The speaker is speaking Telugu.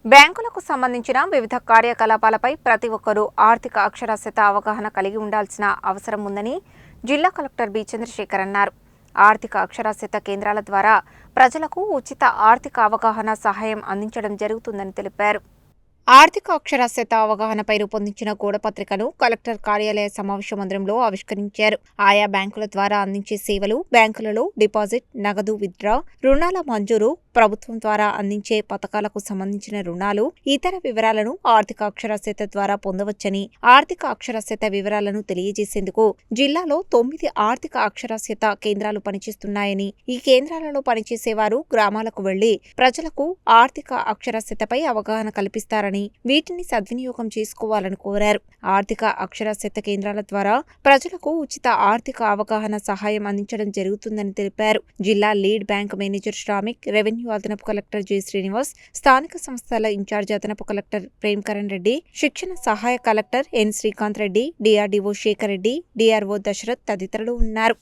బ్యాంకులకు సంబంధించిన వివిధ కార్యకలాపాలపై ప్రతి ఒక్కరూ ఆర్థిక అక్షరాస్యత అవగాహన కలిగి ఉండాల్సిన అవసరం ఉందని జిల్లా కలెక్టర్ బి చంద్రశేఖర్ అన్నారు. ఆర్థిక అక్షరాస్యత కేంద్రాల ద్వారా ప్రజలకు ఉచిత ఆర్థిక అవగాహన సహాయం అందించడం జరుగుతుందని తెలిపారు. ఆర్థిక అక్షరాస్యత అవగాహనపై రూపొందించిన గోడపత్రికను కలెక్టర్ కార్యాలయ సమావేశ మందిరంలో ఆవిష్కరించారు. ఆయా బ్యాంకుల ద్వారా అందించే సేవలు, బ్యాంకులలో డిపాజిట్, నగదు విత్డ్రా, రుణాల మంజూరు, ప్రభుత్వం ద్వారా అందించే పథకాలకు సంబంధించిన రుణాలు, ఇతర వివరాలను ఆర్థిక అక్షరాస్యత ద్వారా పొందవచ్చని, ఆర్థిక అక్షరాస్యత వివరాలను తెలియజేసేందుకు జిల్లాలో 9 ఆర్థిక అక్షరాస్యత కేంద్రాలు పనిచేస్తున్నాయని, ఈ కేంద్రాలలో పనిచేసేవారు గ్రామాలకు వెళ్లి ప్రజలకు ఆర్థిక అక్షరాస్యతపై అవగాహన కల్పిస్తారని, వీటిని సద్వినియోగం చేసుకోవాలని కోరారు. ఆర్థిక అక్షరాస్యత కేంద్రాల ద్వారా ప్రజలకు ఉచిత ఆర్థిక అవగాహన సహాయం అందించడం జరుగుతుందని తెలిపారు. జిల్లా lead bank manager Shramik, revenue అదనపు కలెక్టర్ జె శ్రీనివాస్, స్థానిక సంస్థల ఇన్ఛార్జి అదనపు కలెక్టర్ ప్రేమ్కరణ్ రెడ్డి, శిక్షణ సహాయ collector N Srikanth Reddy, DRDO Shekar Reddy, DRO Dasharath తదితరులు ఉన్నారు.